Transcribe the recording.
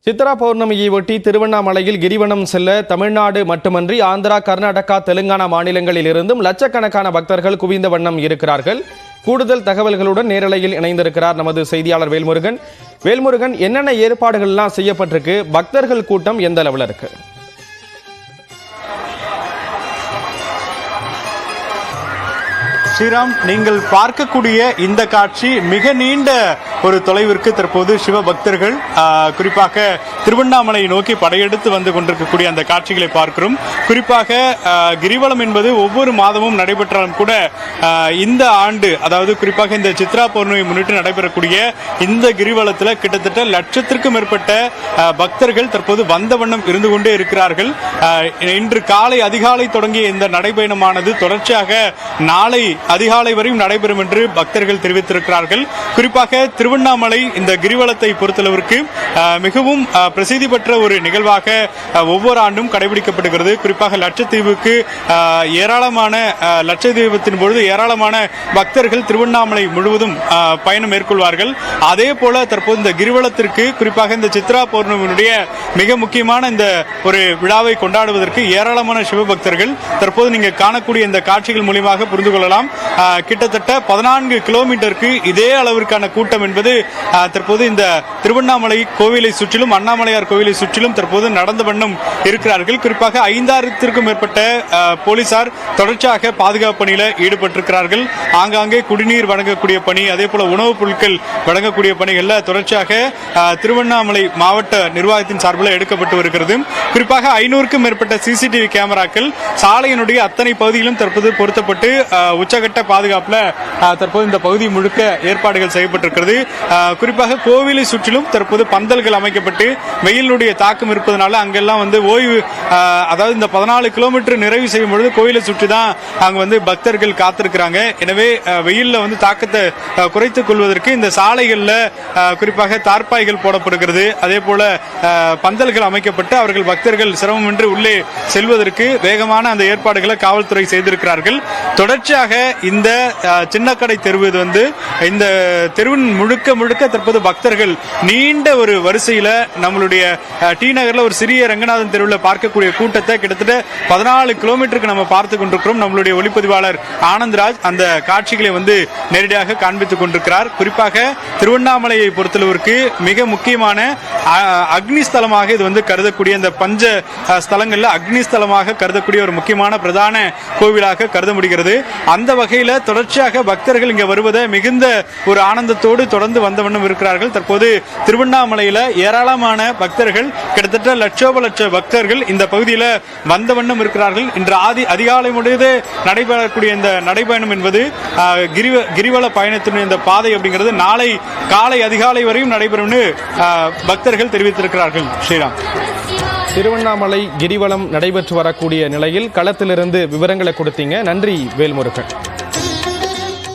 சித்ரா பௌர்ணமியை ஒட்டி திருவண்ணாமலையில் கிரிவலம் செல்ல தமிழ்நாடு மட்டுமன்றி ஆந்திரா, கர்நாடகா, தெலுங்கானா மாநிலங்களில் இருந்தும் லட்சக்கணக்கான பக்தர்கள் குவிந்த வண்ணம் இருக்கிறார்கள். கூடுதல் தகவல்களுடன் நேரலையில் இணைந்திருக்கிறார் நமது செய்தியாளர் வேல்முருகன். வேல்முருகன், என்னென்ன ஏற்பாடுகள் எல்லாம் செய்யப்பட்டிருக்கு? பக்தர்கள் கூட்டம் எந்த அளவில் இருக்கு? ஸ்ரீராம், நீங்கள் பார்க்கக்கூடிய இந்த காட்சி மிக நீண்ட ஒரு தொலைவிற்கு தற்போது சிவ பக்தர்கள் குறிப்பாக திருவண்ணாமலை நோக்கி படையெடுத்து வந்து கொண்டிருக்கக்கூடிய அந்த காட்சிகளை பார்க்கிறோம். குறிப்பாக கிரிவலம் என்பது ஒவ்வொரு மாதமும் நடைபெற்றாலும் கூட இந்த ஆண்டு, அதாவது குறிப்பாக இந்த சித்ரா பௌர்ணமி முன்னிட்டு நடைபெறக்கூடிய இந்த கிரிவலத்தில் கிட்டத்தட்ட லட்சத்திற்கும் மேற்பட்ட பக்தர்கள் தற்போது வந்த வண்ணம் இருந்து கொண்டே இருக்கிறார்கள். இன்று காலை அதிகாலை தொடங்கிய இந்த நடைபயணமானது தொடர்ச்சியாக நாளை அதிகாலை வரையும் நடைபெறும் என்று பக்தர்கள் தெரிவித்திருக்கிறார்கள். குறிப்பாக திருவண்ணாமலை இந்த கிரிவலத்தை பொறுத்தளவிற்கு மிகவும் பிரசித்தி பெற்ற ஒரு நிகழ்வாக ஒவ்வொரு ஆண்டும் கடைபிடிக்கப்படுகிறது. குறிப்பாக லட்சத்தீவுக்கு ஏராளமான லட்சத்தீபத்தின் பொழுது ஏராளமான பக்தர்கள் திருவண்ணாமலை முழுவதும் பயணம் மேற்கொள்வார்கள். அதே போல தற்போது இந்த கிரிவலத்திற்கு குறிப்பாக இந்த சித்ரா பௌர்ணமியினுடைய மிக முக்கியமான இந்த ஒரு விழாவை கொண்டாடுவதற்கு ஏராளமான சிவபக்தர்கள் தற்போது நீங்க காணக்கூடிய இந்த காட்சிகள் மூலமாக புரிந்து கொள்ளலாம். கிட்டத்தட்ட 14 கிலோமீட்டருக்கு இதே அளவிற்கான கூட்டம் என்பது தற்போது இந்த திருவண்ணாமலை கோவிலை சுற்றிலும், அண்ணாமலையார் கோவிலை சுற்றிலும் தற்போது நடந்த வண்ணம் இருக்கிறார்கள். குறிப்பாக 5000த்திற்கும் மேற்பட்ட போலீசார் தொடர்ச்சியாக பாதுகாப்பு பணியில் ஈடுபட்டிருக்கிறார்கள். ஆங்காங்கே குடிநீர் வழங்கக்கூடிய பணி, அதே போல உணவுப் பொருட்கள் வழங்கக்கூடிய பணிகளில் தொடர்ச்சியாக திருவண்ணாமலை மாவட்ட நிர்வாகத்தின் சார்பில் எடுக்கப்பட்டு வருகிறது. குறிப்பாக 500க்கும் மேற்பட்ட சிசிடிவி கேமராக்கள் சாலையினுடைய அத்தனை பகுதியிலும் தற்போது பொருத்தப்பட்டு உச்சகட்ட பாதுகாப்புல தற்போது இந்த பகுதி முழுக்க ஏற்பாடுகள் செய்யப்பட்டிருக்கிறது. குறிப்பாக கோவிலை சுற்றிலும் தற்போது பந்தல்கள் அமைக்கப்பட்டு வெயிலுடைய தாக்கம் இருப்பதனால அங்கெல்லாம் வந்து ஓய்வு, அதாவது இந்த 14 கிலோமீட்டர் நிறைவு செய்யும் பொழுது கோவிலை சுற்றி தான் அங்க வந்து பக்தர்கள் காத்திருக்கிறாங்க. எனவே வெயில்ல வந்து தாக்கத்தை குறைத்துக் கொள்வதற்கு இந்த சாலைகள்ல குறிப்பாக தார்பாய்கள் போடப்படுகிறது. அதே போல பந்தல்கள் அமைக்கப்பட்டு அவர்கள் பக்தர்கள் சிரமமின்றி உள்ளே செல்வதற்கு வேகமான அந்த ஏற்பாடுகளை காவல்துறை செய்திருக்கிறார்கள். தொடர்ச்சியாக இந்த சின்னக்கடை தெருவு வந்து இந்த தெருவின் முழுக்க தற்போது பக்தர்கள் நீண்ட ஒரு வரிசையில நம்மளுடைய டி நகர்ல ஒரு சிறிய ரங்கநாதன் தெருவில் பார்க்கக்கூடிய கூட்டத்தை கிட்டத்தட்ட 14 கிலோமீட்டருக்கு நம்ம பார்த்து கொண்டிருக்கிறோம். நம்மளுடைய ஒளிப்பதிவாளர் ஆனந்த்ராஜ் அந்த காட்சிகளை வந்து நேரடியாக காண்பித்துக் கொண்டிருக்கிறார். குறிப்பாக திருவண்ணாமலையை பொறுத்தளவிற்கு மிக முக்கியமான அக்னி ஸ்தலமாக இது வந்து கருதக்கூடிய இந்த பஞ்ச ஸ்தலங்கள்ல அக்னி ஸ்தலமாக கருதக்கூடிய ஒரு முக்கியமான பிரதான கோவிலாக கருத முடிகிறது. அந்த வகையில தொடர்ச்சியாக பக்தர்கள் இங்க வருவதை மிகுந்த ஒரு ஆனந்தத்தோடு தொடர்ந்து வந்த வண்ணம் இருக்கிறார்கள். தற்போது திருவண்ணாமலையில ஏராளமான பக்தர்கள், கிட்டத்தட்ட லட்ச பக்தர்கள் இந்த பகுதியில் வந்த வண்ணம் இருக்கிறார்கள். இன்று அதிகாலை முடிவு நடைபெறக்கூடிய இந்த நடைபயணம் என்பது கிரிவல பயணத்தினுடைய இந்த பாதை அப்படிங்கிறது நாளை காலை அதிகாலை வரையும் நடைபெறும் பக்தர்கள் தெரிவித்திருக்கிறார்கள். ஸ்ரீராம், திருவண்ணாமலை கிரிவலம் நடைபெற்று வரக்கூடிய நிலையில் களத்திலிருந்து விவரங்களை கொடுத்தீங்க. நன்றி வேல்முருகன்.